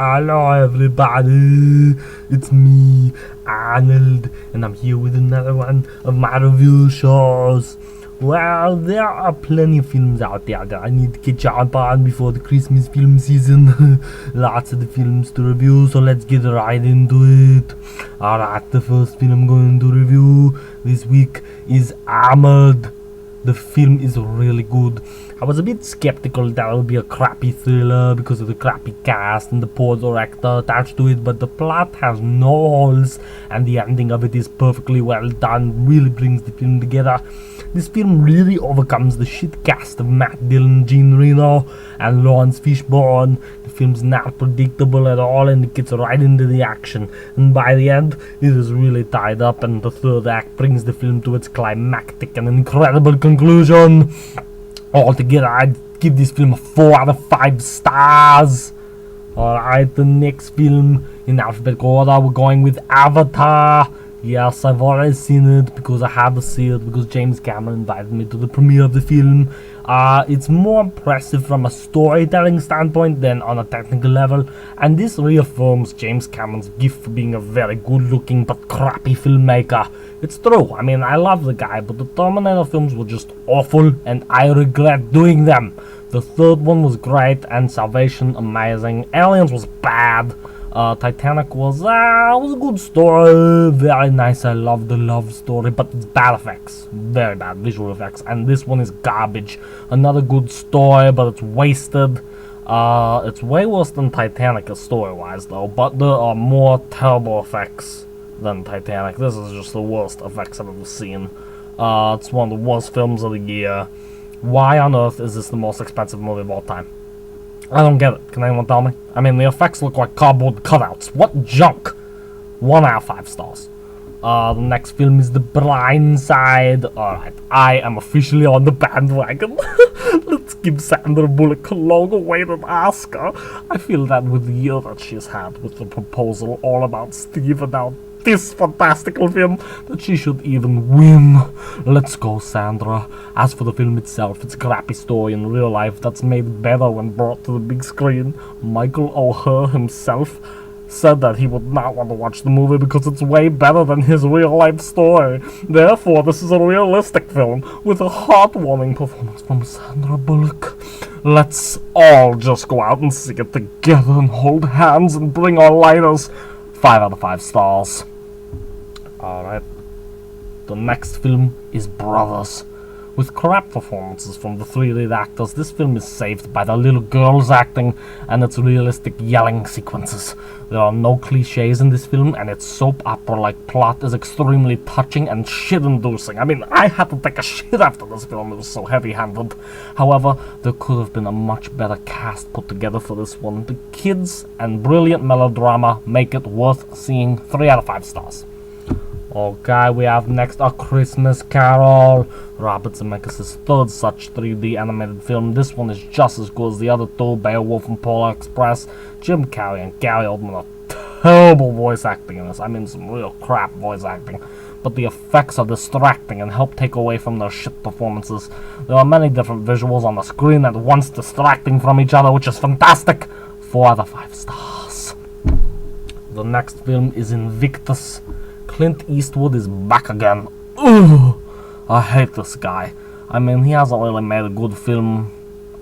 Hello everybody, it's me, Ahnuld, and I'm here with another one of my review shows. Well, there are plenty of films out there that I need to catch up on before the Christmas film season. Lots of the films to review, so let's get right into it. Alright, the first film I'm going to review this week is Ahnuld. The film is really good. I was a bit skeptical that it would be a crappy thriller because of the crappy cast and the poor director attached to it, but the plot has no holes and the ending of it is perfectly well done, really brings the film together. This film really overcomes the shit cast of Matt Dillon, Jean Reno, and Lawrence Fishburne. The film's not predictable at all and it gets right into the action, and by the end it is really tied up, and the third act brings the film to its climactic and incredible conclusion. Altogether, I'd give this film a 4 out of 5 stars. Alright, the next film in alphabetical order, we're going with Avatah. Yes, I've already seen it because I had to see it because James Cameron invited me to the premiere of the film. It's more impressive from a storytelling standpoint than on a technical level, and this reaffirms James Cameron's gift for being a very good-looking but crappy filmmaker. It's true, I mean, I love the guy, but the Terminator films were just awful, and I regret doing them. The third one was great, and Salvation amazing. Aliens was bad. Titanic was a good story, very nice. I love the love story, but it's bad effects, very bad visual effects, and this one is garbage. Another good story, but it's wasted. It's way worse than Titanic story-wise though, but there are more terrible effects than Titanic. This is just the worst effects I've ever seen. It's one of the worst films of the year. Why on earth is this the most expensive movie of all time? I don't get it. Can anyone tell me? I mean, the effects look like cardboard cutouts. What junk? 1 out of 5 stars. The next film is The Blynd Syde. Alright, I am officially on the bandwagon. Let's give Sandra Bullock a long-awaited Oscar. I feel that with the year that she's had with The Proposal, All About Steve, and now this fantastical film, that she should even win. Let's go, Sandra. As for the film itself, it's a crappy story in real life that's made better when brought to the big screen. Michael O'Hare himself said that he would not want to watch the movie because it's way better than his real-life story. Therefore, this is a realistic film with a heartwarming performance from Sandra Bullock. Let's all just go out and see it together and hold hands and bring our lighters. 5 out of 5 stars. Alright. The next film is Brothers. With crap performances from the 3 lead actors, this film is saved by the little girl's acting and its realistic yelling sequences. There are no cliches in this film, and its soap opera-like plot is extremely touching and shit-inducing. I mean, I had to take a shit after this film, it was so heavy-handed. However, there could have been a much better cast put together for this one. The kids and brilliant melodrama make it worth seeing. 3 out of 5 stars. Okay, we have next A Christmas Carol. Robert Zemeckis' third such 3D animated film. This one is just as good as the other two, Beowulf and Polar Express. Jim Carrey and Gary Oldman are terrible voice acting in this. I mean, some real crap voice acting. But the effects are distracting and help take away from their shit performances. There are many different visuals on the screen at once, distracting from each other, which is fantastic. 4 out of 5 stars. The next film is Invictous. Clint Eastwood is back again. Ugh, I hate this guy. I mean, he hasn't really made a good film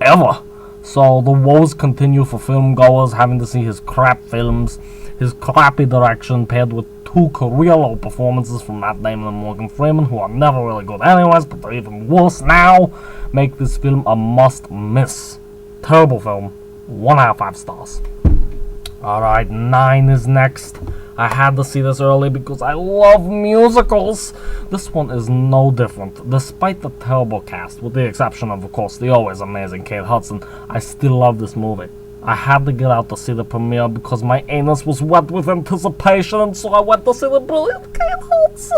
ever. So the woes continue for film goers having to see his crap films. His crappy direction paired with 2 career-low performances from Matt Damon and Morgan Freeman, who are never really good anyways, but they're even worse now, make this film a must-miss. Terrible film. 1 out of 5 stars. Alright, Nyne is next. I had to see this early because I love musicals. This one is no different. Despite the terrible cast, with the exception of course, the always amazing Kate Hudson, I still love this movie. I had to get out to see the premiere because my anus was wet with anticipation, and so I went to see the brilliant Kate Hudson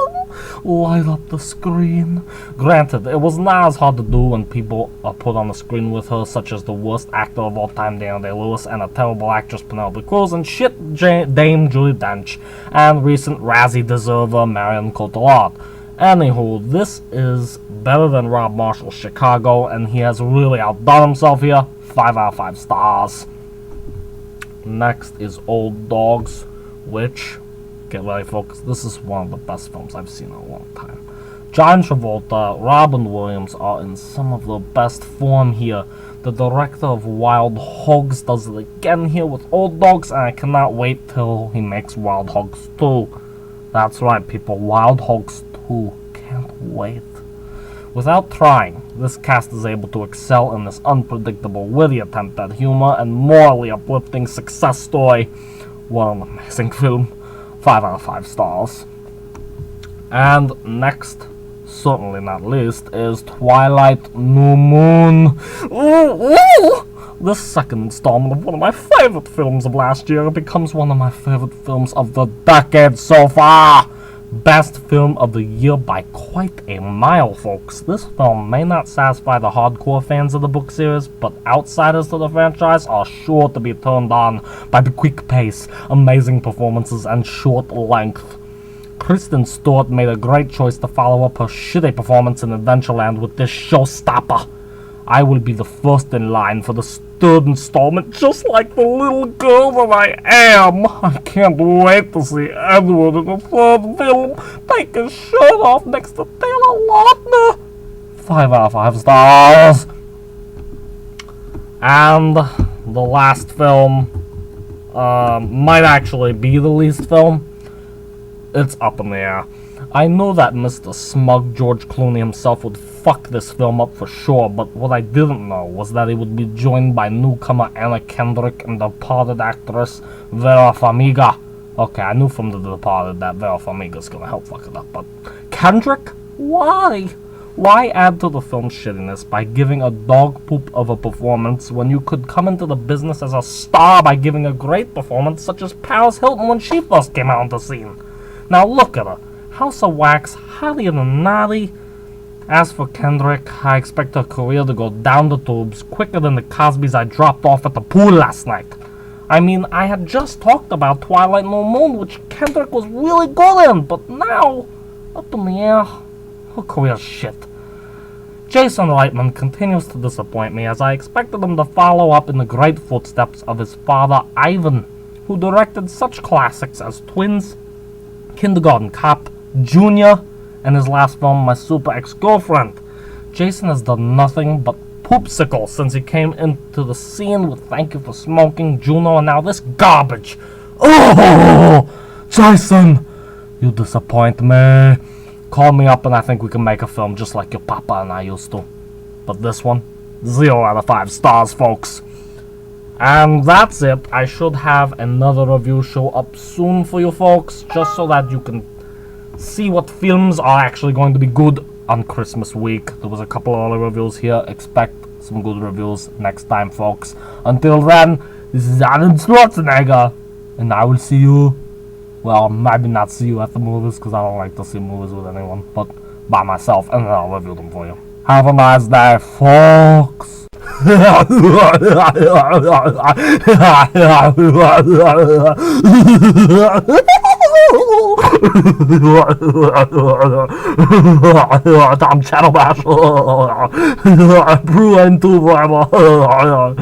light up the screen. Granted, it was not as hard to do when people are put on the screen with her, such as the worst actor of all time, Daniel Day-Lewis, and a terrible actress, Penelope Cruz, and shit Dame Judi Dench, and recent Razzie deserver, Marion Cotillard. Anywho, this is better than Rob Marshall's Chicago, and he has really outdone himself here. 5 out of 5 stars. next is Old Dogs, which, get ready folks, this is one of the best films I've seen in a long time. John Travolta, Robin Williams are in some of the best form here. The director of Wild Hogs does it again here with Old Dogs, and I cannot wait till he makes Wild Hogs 2. That's right people, Wild Hogs 2. Can't wait. Without trying, this cast is able to excel in this unpredictable, witty attempt at humor and morally uplifting success story. What an amazing film. 5 out of 5 stars. And next, certainly not least, is Twilight New Moon. This second installment of one of my favorite films of last year becomes one of my favorite films of the decade so far. Best film of the year by quite a mile, folks. This film may not satisfy the hardcore fans of the book series, but outsiders to the franchise are sure to be turned on by the quick pace, amazing performances, and short length. Kristen Stewart made a great choice to follow up her shitty performance in Adventureland with this showstopper. I will be the first in line for the third installment, just like the little girl that I am. I can't wait to see Edward in the third film take his shirt off next to Taylor Lautner. 5 out of 5 stars. And the last film might actually be the least film. It's up in the air. I know that Mr. Smug George Clooney himself would fuck this film up for sure, but what I didn't know was that he would be joined by newcomer Anna Kendrick and departed actress Vera Farmiga. Okay, I knew from The Departed that Vera Farmiga's gonna help fuck it up, but Kendrick? Why? Why add to the film's shittiness by giving a dog poop of a performance when you could come into the business as a star by giving a great performance such as Paris Hilton when she first came out on the scene? Now look at her. House of Wax, highly naughty. As for Kendrick, I expect her career to go down the tubes quicker than the Cosbys I dropped off at the pool last night. I mean, I had just talked about Twilight New Moon, which Kendrick was really good in, but now, up in the air, her career's shit. Jason Reitman continues to disappoint me, as I expected him to follow up in the great footsteps of his father Ivan, who directed such classics as Twins, Kindergarten Cop, Junior, and his last film, My Super Ex-Girlfriend. Jason has done nothing but poopsicle since he came into the scene with Thank You for Smoking, Juno, and now this garbage. Oh, Jason, you disappoint me. Call me up and I think we can make a film just like your papa and I used to. But this one, 0 out of 5 stars, folks. And that's it. I should have another review show up soon for you folks, just so that you can see what films are actually going to be good on Christmas week. There was a couple of other reviews here. Expect some good reviews next time, folks. Until then, this is Ahnuld Schwarzenigga, and I will see you, well, maybe not see you at the movies, because I don't like to see movies with anyone, but by myself, and then I'll review them for you. Have a nice day, folks. I'm Channel Bash. Brew and two YouTube.